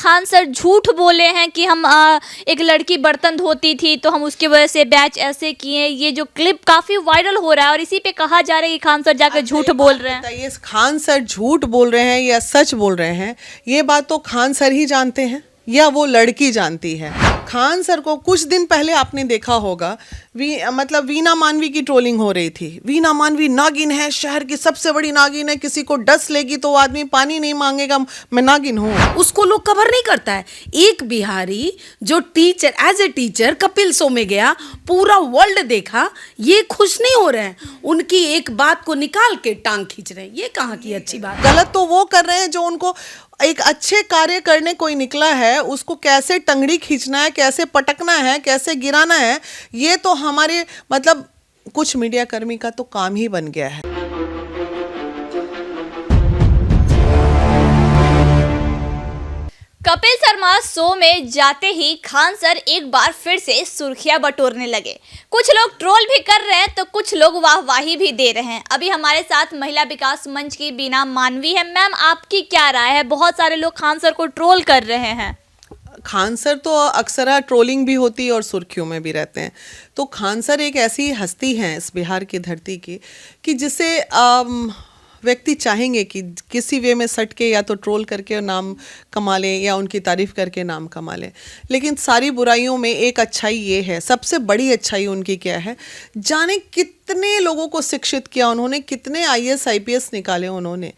Khan sir झूठ बोले हैं कि हम एक लड़की बर्तन धोती थी तो हम उसकी वजह से बैच ऐसे किए। ये जो क्लिप काफी वायरल हो रहा है और इसी पे कहा जा रहा है कि खान सर जाकर झूठ बोल रहे हैं। ये खान सर झूठ बोल रहे हैं या सच बोल रहे हैं, ये बात तो खान सर ही जानते हैं या वो लड़की जानती है। खान सर को कुछ दिन पहले आपने देखा होगा, मतलब वीना मानवी की ट्रोलिंग हो रही थी। वीना मानवी नागिन है, शहर की सबसे बड़ी नागिन है, किसी को डस लेगी तो वो आदमी पानी नहीं मांगेगा, मैं नागिन हूँ। उसको लोग कवर नहीं करता है। एक बिहारी जो teacher as a teacher Kapil show में गया, पूरा वर्ल्ड देखा, ये खुश नहीं हो रहे हैं, उनकी एक बात को निकाल के टांग खींच रहे हैं। ये कहाँ की अच्छी बात। गलत तो वो कर रहे हैं जो उनको एक अच्छे कार्य करने कोई निकला है, उसको कैसे टंगड़ी खींचना है, कैसे पटकना है, कैसे गिराना है, ये तो हमारे मतलब कुछ मीडिया कर्मी का तो काम ही बन गया है। कपिल शर्मा शो में जाते ही खान सर एक बार फिर से सुर्खियां बटोरने लगे। कुछ लोग ट्रोल भी कर रहे हैं तो कुछ लोग वाहवाही भी दे रहे हैं। अभी हमारे साथ महिला विकास मंच की वीना मानवी है। मैम, आपकी क्या राय है? बहुत सारे लोग खान सर को ट्रोल कर रहे हैं। खान सर तो अक्सर ट्रोलिंग भी होती है और सुर्खियों में भी रहते हैं। तो खान सर एक ऐसी हस्ती हैं इस बिहार की धरती की कि जिसे व्यक्ति चाहेंगे कि किसी वे में सट के या तो ट्रोल करके नाम कमा लें या उनकी तारीफ करके नाम कमा लें। लेकिन सारी बुराइयों में एक अच्छाई ये है, सबसे बड़ी अच्छाई उनकी क्या है, जाने कितने लोगों को शिक्षित किया उन्होंने, कितने IAS IPS निकाले उन्होंने।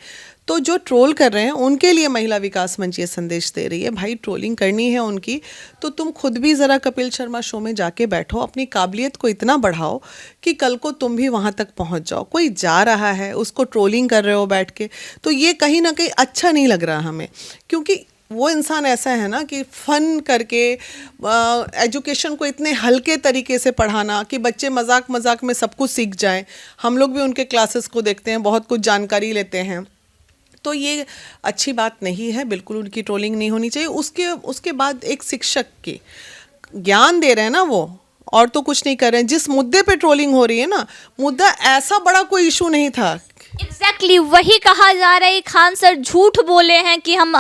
तो जो ट्रोल कर रहे हैं उनके लिए महिला विकास मंच ये संदेश दे रही है, भाई ट्रोलिंग करनी है उनकी तो तुम खुद भी ज़रा कपिल शर्मा शो में जाके बैठो, अपनी काबिलियत को इतना बढ़ाओ कि कल को तुम भी वहाँ तक पहुँच जाओ। कोई जा रहा है उसको ट्रोलिंग कर रहे हो बैठ के, तो ये कहीं ना कहीं अच्छा नहीं लग रहा हमें, क्योंकि वो इंसान ऐसा है ना कि फ़न करके एजुकेशन को इतने हल्के तरीके से पढ़ाना कि बच्चे मजाक मजाक में सब कुछ सीख जाएं। हम लोग भी उनके क्लासेस को देखते हैं, बहुत कुछ जानकारी लेते हैं, तो ये अच्छी बात नहीं है, बिल्कुल उनकी ट्रोलिंग नहीं होनी चाहिए। उसके बाद एक शिक्षक की ज्ञान दे रहे हैं ना वो, और तो कुछ नहीं कर रहे हैं। जिस मुद्दे पे ट्रोलिंग हो रही है ना, मुद्दा ऐसा बड़ा कोई इशू नहीं था। एग्जैक्टली वही कहा जा रहा है। खान सर झूठ बोले हैं कि हम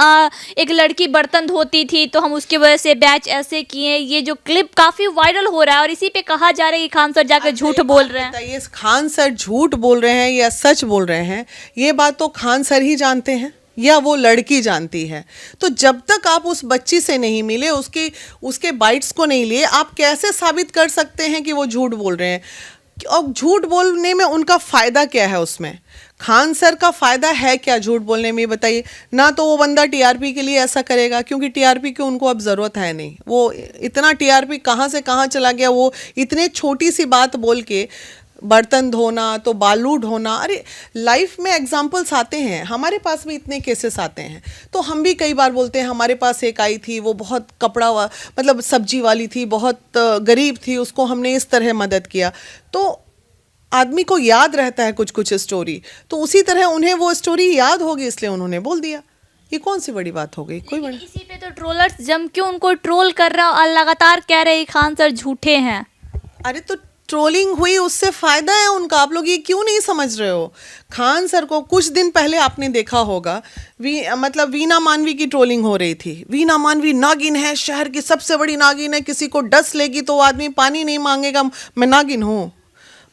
एक लड़की बर्तन धोती थी तो हम उसकी वजह से बैच ऐसे किए। ये जो क्लिप काफी वायरल हो रहा है और इसी पे कहा जा रहा है कि खान सर जाकर झूठ बोल रहे हैं। ये खान सर झूठ बोल रहे हैं या सच बोल रहे हैं, ये बात तो खान सर ही जानते हैं या वो लड़की जानती है। तो जब तक आप उस बच्ची से नहीं मिले, उसके बाइट्स को नहीं लिए, आप कैसे साबित कर सकते हैं कि वो झूठ बोल रहे हैं? और झूठ बोलने में उनका फ़ायदा क्या है? उसमें खान सर का फ़ायदा है क्या झूठ बोलने में, बताइए ना। तो वो बंदा TRP के लिए ऐसा करेगा, क्योंकि TRP की उनको अब ज़रूरत है नहीं। वो इतना TRP कहाँ से कहाँ चला गया, वो इतने छोटी सी बात बोल के बर्तन धोना तो बालू ढोना। अरे लाइफ में एग्जाम्पल्स आते हैं, हमारे पास भी इतने केसेस आते हैं। तो हम भी कई बार बोलते हैं, हमारे पास एक आई थी, वो बहुत मतलब सब्जी वाली थी, बहुत गरीब थी, उसको हमने इस तरह मदद किया। तो आदमी को याद रहता है कुछ कुछ स्टोरी, तो उसी तरह उन्हें वो स्टोरी याद होगी, इसलिए उन्होंने बोल दिया। ये कौन सी बड़ी बात हो गई? कोई बड़ी। इसी पे तो ट्रोलर्स जम के उनको ट्रोल कर रहा और लगातार कह रहे खान सर झूठे हैं। अरे तो ट्रोलिंग हुई, उससे फ़ायदा है उनका, आप लोग ये क्यों नहीं समझ रहे हो? खान सर को कुछ दिन पहले आपने देखा होगा, मतलब वीना मानवी की ट्रोलिंग हो रही थी। वीना मानवी नागिन है, शहर की सबसे बड़ी नागिन है, किसी को डस लेगी तो वो आदमी पानी नहीं मांगेगा, मैं नागिन हूँ,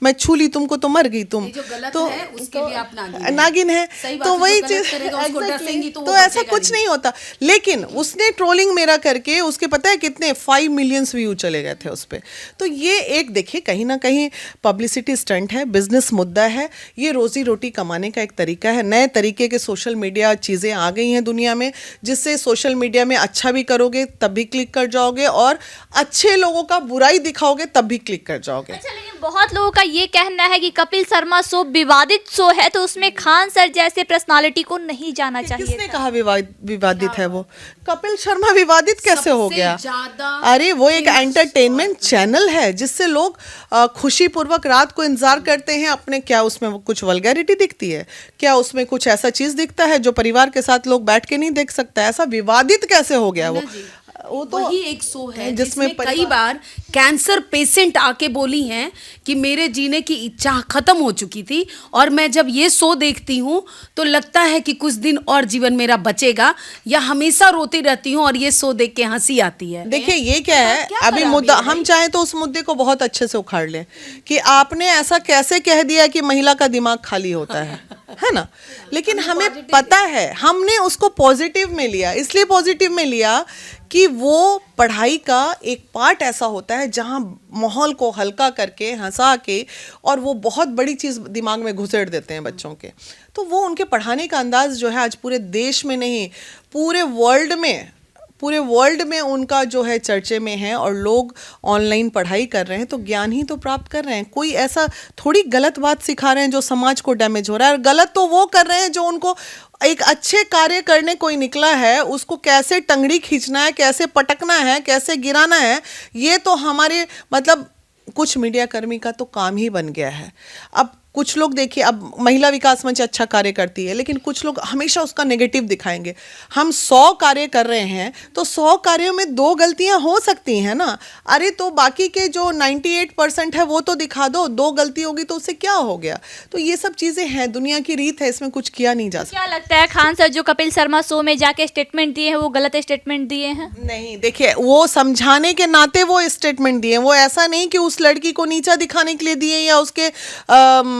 मैं छू ली तुमको तो मर गई तुम। जो गलत तो है उसके लिए आप नागिन है। तो वही चीज, तो ऐसा कुछ नहीं होता। लेकिन उसने ट्रोलिंग मेरा करके उसके पता है कितने 5 मिलियन व्यू चले गए थे उस पर। तो ये एक देखिए कहीं ना कहीं पब्लिसिटी स्टंट है, बिजनेस मुद्दा है, ये रोजी रोटी कमाने का एक तरीका है। नए तरीके के सोशल मीडिया चीज़ें आ गई हैं दुनिया में, जिससे सोशल मीडिया में अच्छा भी करोगे तब भी क्लिक कर जाओगे, और अच्छे लोगों का बुराई दिखाओगे तब भी क्लिक कर जाओगे। अच्छा, लेकिन बहुत लोगों का ये कहना है कि कपिल शर्मा शो विवादित शो है, तो उसमें खान सर जैसे पर्सनालिटी को नहीं जाना चाहिए। किसने कहा विवादित है? वो कपिल शर्मा विवादित कैसे हो गया? अरे वो एक एंटरटेनमेंट चैनल है जिससे लोग खुशी पूर्वक रात को इंतजार करते हैं अपने। क्या उसमें कुछ वल्गैरिटी दिखती है? क्या उसमें कुछ ऐसा चीज दिखता है जो परिवार के साथ लोग बैठ के नहीं देख सकता? ऐसा विवादित कैसे हो गया? वो वो तो वही एक शो है जिसमें जिसमें कई बार कैंसर पेशेंट आके बोली हैं कि मेरे जीने की इच्छा खत्म हो चुकी थी, और मैं जब ये शो देखती हूँ तो लगता है कि कुछ दिन और जीवन मेरा बचेगा, या हमेशा रोती रहती हूँ और ये शो देख के हंसी आती है। देखिए ये क्या है, क्या अभी खराबी मुद्दा है हम चाहें तो उस मुद्दे को बहुत अच्छे से उखाड़ लें कि आपने ऐसा कैसे कह दिया कि महिला का दिमाग खाली होता है ना। लेकिन हमें पता है, हमने उसको पॉजिटिव में लिया, इसलिए पॉजिटिव में लिया कि वो पढ़ाई का एक पार्ट ऐसा होता है जहाँ माहौल को हल्का करके हंसा के और वो बहुत बड़ी चीज़ दिमाग में घुसेड़ देते हैं बच्चों के। तो वो उनके पढ़ाने का अंदाज जो है आज पूरे देश में नहीं, पूरे वर्ल्ड में उनका जो है चर्चे में है, और लोग ऑनलाइन पढ़ाई कर रहे हैं तो ज्ञान ही तो प्राप्त कर रहे हैं। कोई ऐसा थोड़ी गलत बात सिखा रहे हैं जो समाज को डैमेज हो रहा है, और गलत तो वो कर रहे हैं जो उनको एक अच्छे कार्य करने कोई निकला है उसको कैसे टंगड़ी खींचना है, कैसे पटकना है, कैसे गिराना है, ये तो हमारे मतलब कुछ मीडिया कर्मी का तो काम ही बन गया है। अब कुछ लोग देखिए, अब महिला विकास मंच अच्छा कार्य करती है लेकिन कुछ लोग हमेशा उसका नेगेटिव दिखाएंगे। हम 100 कार्य कर रहे हैं तो 100 कार्यों में 2 गलतियां हो सकती हैं ना। अरे तो बाकी के जो 98% है वो तो दिखा दो, 2 गलती होगी तो उससे क्या हो गया। तो ये सब चीज़ें हैं, दुनिया की रीत है, इसमें कुछ किया नहीं जा सकता। क्या लगता है खान सर जो कपिल शर्मा शो में जाके स्टेटमेंट दिए हैं वो गलत स्टेटमेंट दिए हैं? नहीं, देखिए वो समझाने के नाते वो स्टेटमेंट दिए, वो ऐसा नहीं कि उस लड़की को नीचा दिखाने के लिए दिए या उसके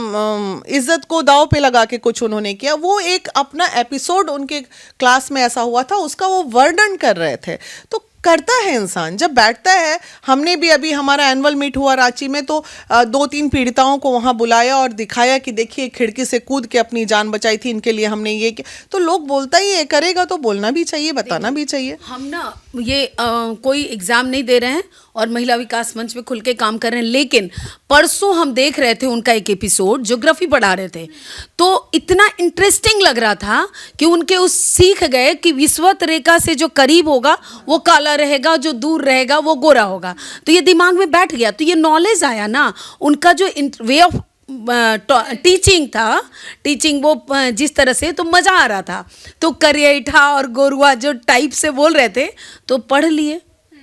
इज्जत को दांव पे लगा के कुछ उन्होंने किया। वो एक अपना एपिसोड उनके क्लास में ऐसा हुआ था उसका वो वर्णन कर रहे थे। तो करता है इंसान जब बैठता है। हमने भी अभी हमारा एनुअल मीट हुआ रांची में तो 2-3 पीड़िताओं को वहाँ बुलाया और दिखाया कि देखिए खिड़की से कूद के अपनी जान बचाई थी, इनके लिए हमने ये किया। तो लोग बोलता ही है, करेगा तो बोलना भी चाहिए, बताना भी चाहिए। हम ना ये कोई एग्जाम नहीं दे रहे हैं और महिला विकास मंच में खुल के काम कर रहे हैं, लेकिन परसों हम देख रहे थे उनका एक एपिसोड, ज्योग्राफी पढ़ा रहे थे, तो इतना इंटरेस्टिंग लग रहा था कि उनके उस सीख गए कि विषुवत रेखा से जो करीब होगा वो काला रहेगा, जो दूर रहेगा वो गोरा होगा। तो ये दिमाग में बैठ गया, तो ये नॉलेज आया ना। उनका जो वे ऑफ टीचिंग था, टीचिंग वो जिस तरह से, तो मज़ा आ रहा था। तो करिएठा और गोरुआ जो टाइप से बोल रहे थे तो पढ़ लिए,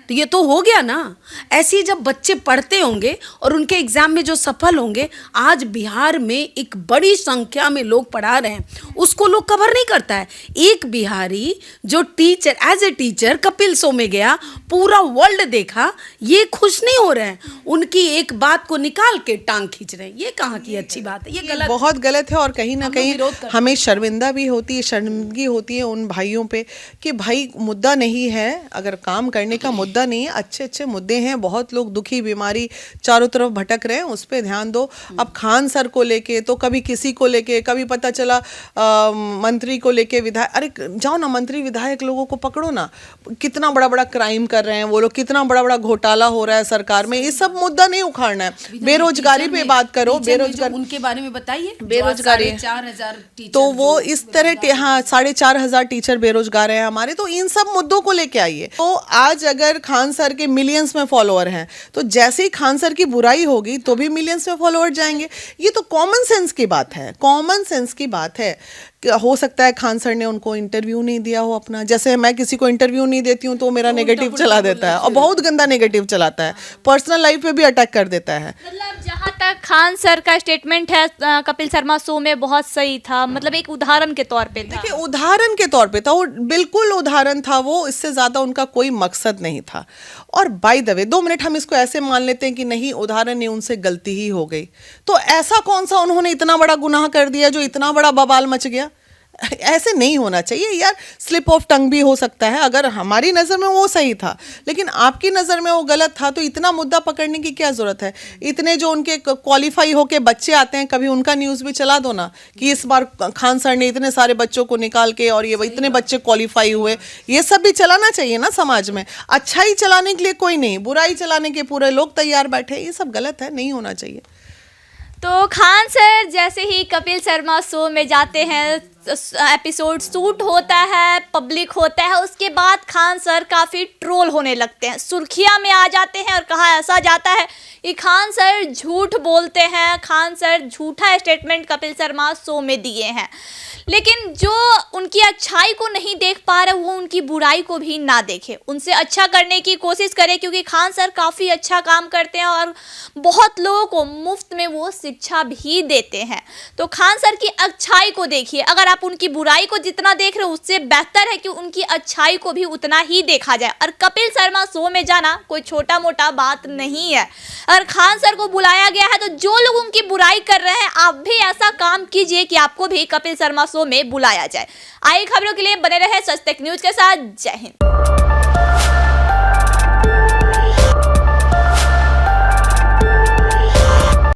तो ये तो हो गया ना। ऐसे ही जब बच्चे पढ़ते होंगे और उनके एग्जाम में जो सफल होंगे, आज बिहार में एक बड़ी संख्या में लोग पढ़ा रहे हैं, उसको लोग कवर नहीं करता है। एक बिहारी जो teacher as a teacher Kapil show में गया, पूरा वर्ल्ड देखा, ये खुश नहीं हो रहे हैं, उनकी एक बात को निकाल के टांग खींच रहे हैं। ये कहाँ की अच्छी बात है, ये गलत, बहुत गलत है। और कहीं ना कहीं विरोध करते हमें शर्मिंदा भी होती है, शर्मिंदगी होती है उन भाइयों पे कि भाई मुद्दा नहीं है, अगर काम करने का मुद्दा नहीं है, अच्छे अच्छे मुद्दे हैं, बहुत लोग दुखी बीमारी चारों तरफ भटक रहे हैं, उस पर ध्यान दो। अब खान सर को लेके तो कभी किसी को लेके, कभी पता चला मंत्री को लेके, विधायक, अरे जाओ ना मंत्री विधायक लोगों को पकड़ो ना, कितना बड़ा बड़ा क्राइम कर रहे हैं वो लोग, कितना बड़ा बड़ा घोटाला हो रहा है सरकार में। ये सब मुद्दा नहीं उखाड़ना है, बेरोजगारी पे बात करो, बेरोजगारी उनके बारे में बताइए। बेरोजगारी 4,500 टीचर, तो वो इस तरह, हाँ 4,500 टीचर बेरोजगार हैं हमारे। तो इन सब मुद्दों को लेके आइए। तो आज अगर खान सर के मिलियंस में फॉलोअर हैं, तो जैसे ही खान सर की बुराई होगी तो भी मिलियंस में फॉलोअर जाएंगे। ये तो कॉमन सेंस की बात है, कॉमन सेंस की बात है। हो सकता है खान सर ने उनको इंटरव्यू नहीं दिया हो अपना, जैसे मैं किसी को इंटरव्यू नहीं देती हूँ तो मेरा नेगेटिव चला देता है, और बहुत गंदा नेगेटिव चलाता है, पर्सनल लाइफ पे भी अटैक कर देता है। मतलब जहाँ तक खान सर का स्टेटमेंट है कपिल शर्मा शो में बहुत सही था, मतलब एक उदाहरण के तौर पे था। देखिए उदाहरण के तौर पे था वो, बिल्कुल उदाहरण था वो, इससे ज़्यादा उनका कोई मकसद नहीं था। और बाय द वे 2 मिनट हम इसको ऐसे मान लेते हैं कि नहीं उदाहरण नहीं, उनसे गलती ही हो गई, तो ऐसा कौन सा उन्होंने इतना बड़ा गुनाह कर दिया जो इतना बड़ा बवाल मच गया। ऐसे नहीं होना चाहिए यार, स्लिप ऑफ टंग भी हो सकता है। अगर हमारी नज़र में वो सही था लेकिन आपकी नज़र में वो गलत था, तो इतना मुद्दा पकड़ने की क्या ज़रूरत है। इतने जो उनके क्वालिफाई होके बच्चे आते हैं, कभी उनका न्यूज़ भी चला दो ना कि इस बार खान सर ने इतने सारे बच्चों को निकाल के और ये इतने बच्चे क्वालिफाई हुए, ये सब भी चलाना चाहिए ना समाज में। अच्छाई चलाने के लिए कोई नहीं, बुराई चलाने के पूरे लोग तैयार बैठे, ये सब गलत है, नहीं होना चाहिए। तो खान सर जैसे ही कपिल शर्मा शो में जाते हैं एपिसोड शूट होता है, पब्लिक होता है, उसके बाद खान सर काफ़ी ट्रोल होने लगते हैं, सुर्खियाँ में आ जाते हैं और कहा ऐसा जाता है कि खान सर झूठ बोलते हैं, खान सर झूठा स्टेटमेंट कपिल शर्मा शो में दिए हैं। लेकिन जो उनकी अच्छाई को नहीं देख पा रहे वो उनकी बुराई को भी ना देखे, उनसे अच्छा करने की कोशिश करे, क्योंकि खान सर काफ़ी अच्छा काम करते हैं और बहुत लोगों को मुफ्त में वो शिक्षा भी देते हैं। तो खान सर की अच्छाई को देखिए, अगर आप उनकी बुराई को जितना देख रहे हो उससे बेहतर है कि उनकी अच्छाई को भी उतना ही देखा जाए। और कपिल शर्मा शो में जाना कोई छोटा मोटा बात नहीं है। अगर खान सर को बुलाया गया है तो जो लोग उनकी बुराई कर रहे हैं आप भी ऐसा काम कीजिए कि आपको भी कपिल शर्मा शो में बुलाया जाए। आइए खबरों के लिए बने रहे स्वस्तिक न्यूज के साथ। जय हिंद।